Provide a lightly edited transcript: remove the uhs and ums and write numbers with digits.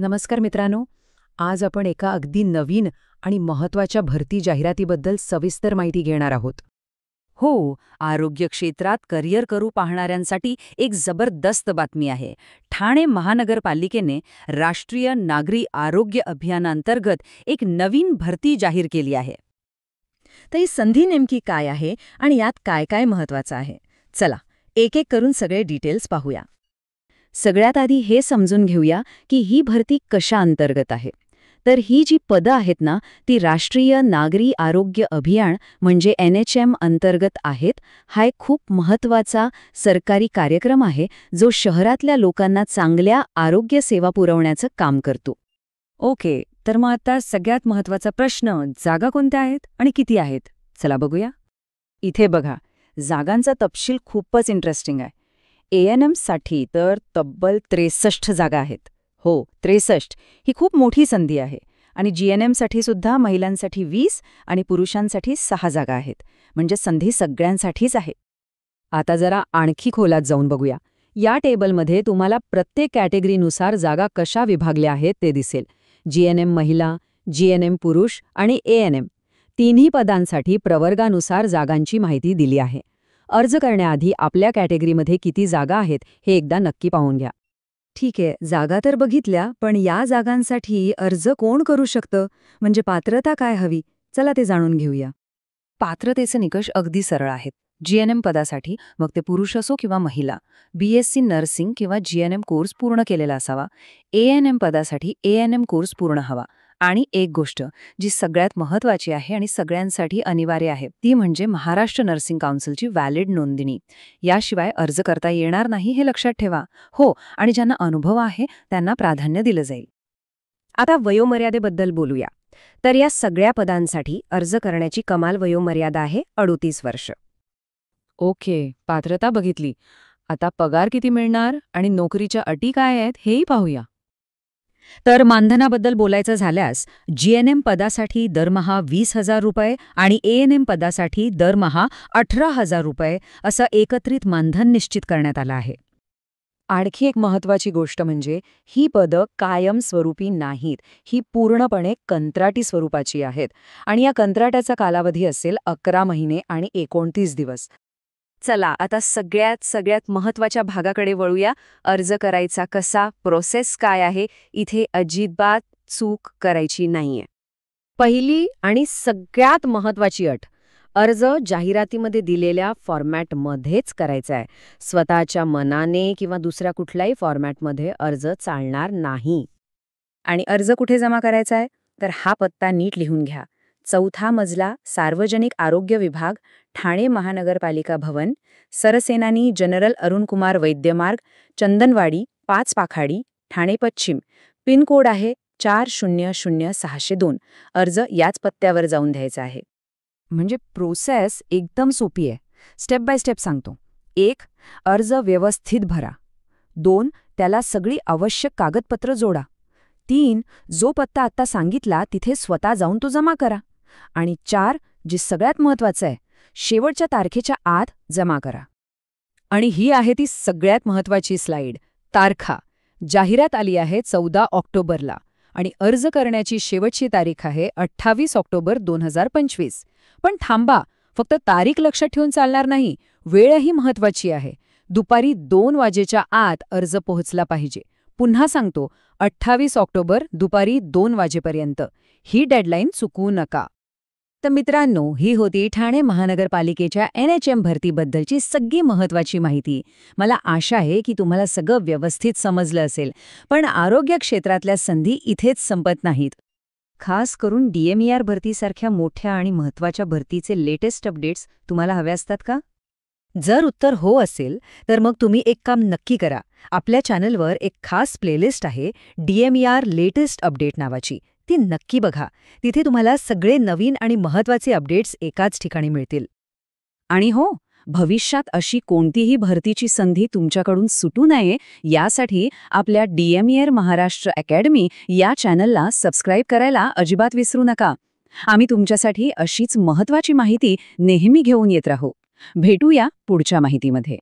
नमस्कार मित्रांनो. आज आपण एका अगदी नवीन आणि महत्त्वाच्या भरती जाहिरातीबद्दल सविस्तर माहिती घेणार आहोत. हो, आरोग्य क्षेत्रात करिअर करू पाहणाऱ्यांसाठी एक जबरदस्त बातमी आहे. ठाणे महानगरपालिकेने राष्ट्रीय नागरी आरोग्य अभियानांतर्गत एक नवीन भरती जाहीर केली आहे. तर ही संधी नेमकी काय आहे आणि यात काय काय महत्वाचं आहे? चला, एक एक करून सगळे डिटेल्स पाहूया. सगळ्यात आधी हे समजून घेऊया की ही भरती कशा अंतर्गत आहे. तर ही जी पदं आहेत ना, ती राष्ट्रीय नागरी आरोग्य अभियान म्हणजे NHM अंतर्गत आहेत. हा एक खूप महत्त्वाचा सरकारी कार्यक्रम आहे जो शहरातल्या लोकांना चांगल्या आरोग्य सेवा पुरवण्याचं काम करतो. ओके, तर मग आता सगळ्यात महत्त्वाचा प्रश्न, जागा कोणत्या आहेत आणि किती आहेत? चला बघूया. इथे बघा, जागांचा तपशील खूपच इंटरेस्टिंग आहे. ANM साठी तर तब्बल 63 जागा आहेत. हो, 63. ही खूप मोठी संधी आहे. आणि GNM साठी सुद्धा महिलांसाठी 20 आणि पुरुषांसाठी 6 जागा आहेत. म्हणजे संधी सगळ्यांसाठीच आहे. आता जरा आणखी खोलात जाऊन बघूया. या टेबलमध्ये तुम्हाला प्रत्येक कॅटेगरीनुसार जागा कशा विभागल्या आहेत ते दिसेल. GNM महिला, GNM पुरुष आणि ANM तिन्ही पदांसाठी प्रवर्गानुसार जागांची माहिती दिली आहे. अर्ज करण्याआधी आपल्या कॅटेगरीमध्ये किती जागा आहेत हे एकदा नक्की पाहून घ्या. ठीक आहे, जागा तर बघितल्या, पण या जागांसाठी अर्ज कोण करू शकतं? म्हणजे पात्रता काय हवी? चला ते जाणून घेऊया. पात्रतेचे निकष अगदी सरळ आहेत. GNM पदासाठी, मग ते पुरुष असो किंवा महिला, BSc नर्सिंग किंवा GNM कोर्स पूर्ण केलेला असावा. ANM पदासाठी ANM कोर्स पूर्ण हवा. आणि एक गोष्ट जी सगळ्यात महत्त्वाची आहे आणि सगळ्यांसाठी अनिवार्य आहे, ती म्हणजे महाराष्ट्र नर्सिंग काउन्सिलची व्हॅलिड नोंदणी. याशिवाय अर्ज करता येणार नाही हे लक्षात ठेवा. हो, आणि ज्यांना अनुभव आहे त्यांना प्राधान्य दिलं जाईल. आता वयोमर्यादेबद्दल बोलूया. तर या सगळ्या पदांसाठी अर्ज करण्याची कमाल वयोमर्यादा आहे 38 वर्ष. ओके, पात्रता बघितली. आता पगार किती मिळणार आणि नोकरीच्या अटी काय आहेत हेही पाहूया. तर मानधनाबद्दल बोलायचं झाल्यास GNM पदासाठी दरमहा 20,000 रुपये आणि ANM पदासाठी दरमहा 18,000 रुपये असं एकत्रित मानधन निश्चित करण्यात आलं आहे. आणखी एक महत्त्वाची गोष्ट म्हणजे ही पदं कायमस्वरूपी नाहीत. ही पूर्णपणे कंत्राटी स्वरूपाची आहेत आणि या कंत्राटाचा कालावधी असेल 11 महिने आणि 29 दिवस. चला, आता सगळ्यात महत्त्वाच्या भागाकडे वळूया. अर्ज करायचा कसा, प्रोसेस काय आहे, इथे अजिबात चूक करायची नाहीये. पहिली आणि सगळ्यात महत्त्वाची अट, अर्ज जाहिरातीमध्ये दिलेल्या फॉर्मॅटमध्येच करायचा आहे. स्वतःच्या मनाने किंवा दुसऱ्या कुठल्याही फॉर्मॅटमध्ये अर्ज चालणार नाही. आणि अर्ज कुठे जमा करायचा आहे? तर हा पत्ता नीट लिहून घ्या. 4था मजला, सार्वजनिक आरोग्य विभाग, ठाणे महानगरपालिका भवन, सरसेनानी जनरल अरुणकुमार वैद्य मार्ग, चंदनवाडी, 5 पाखाडी, ठाणे पश्चिम. पिनकोड आहे 400602. अर्ज याच पत्त्यावर जाऊन द्यायचा आहे. म्हणजे प्रोसेस एकदम सोपी आहे. स्टेप बाय स्टेप सांगतो. 1. अर्ज व्यवस्थित भरा. 2. त्याला सगळी आवश्यक कागदपत्र जोडा. 3. जो पत्ता आत्ता सांगितला तिथे स्वतः जाऊन तो जमा करा. आणि 4. जे सगळ्यात महत्त्वाचं आहे, शेवटच्या तारखेच्या आत जमा करा. आणि ही आहे ती सगळ्यात महत्त्वाची स्लाईड, तारखा. जाहिरात आली आहे 14 ऑक्टोबरला आणि अर्ज करण्याची शेवटची तारीख आहे 28 ऑक्टोबर 2025. पण थांबा, फक्त तारीख लक्षात ठेवून चालणार नाही, वेळही महत्त्वाची आहे. दुपारी 2 वाजेच्या आत अर्ज पोहोचला पाहिजे. पुन्हा सांगतो, 28 ऑक्टोबर दुपारी 2 वाजेपर्यंत. ही डेडलाईन चुकवू नका. तर मित्रांनो, ही होती ठाणे महानगरपालिकेच्या NHM भरतीबद्दलची सगळी महत्त्वाची माहिती. मला आशा आहे की तुम्हाला सगळं व्यवस्थित समजलं असेल. पण आरोग्य क्षेत्रातल्या संधी इथेच संपत नाहीत. खास करून DMER भरतीसारख्या मोठ्या आणि महत्त्वाच्या भरतीचे लेटेस्ट अपडेट्स तुम्हाला हवे असतात का? जर उत्तर हो असेल तर मग तुम्ही एक काम नक्की करा. आपल्या चॅनलवर एक खास प्लेलिस्ट आहे DMER लेटेस्ट अपडेट नावाची. ती नक्की बघा. तिथे तुम्हाला सगळे नवीन आणि महत्त्वाचे अपडेट्स एकाच ठिकाणी मिळतील. आणि हो, भविष्यात अशी कोणतीही भरतीची संधी तुमच्याकडून सुटू नये यासाठी आपल्या DMER महाराष्ट्र अकॅडमी या चॅनलला सबस्क्राईब करायला अजिबात विसरू नका. आम्ही तुमच्यासाठी अशीच महत्त्वाची माहिती नेहमी घेऊन येत राहू. भेटूया पुढच्या माहितीमध्ये.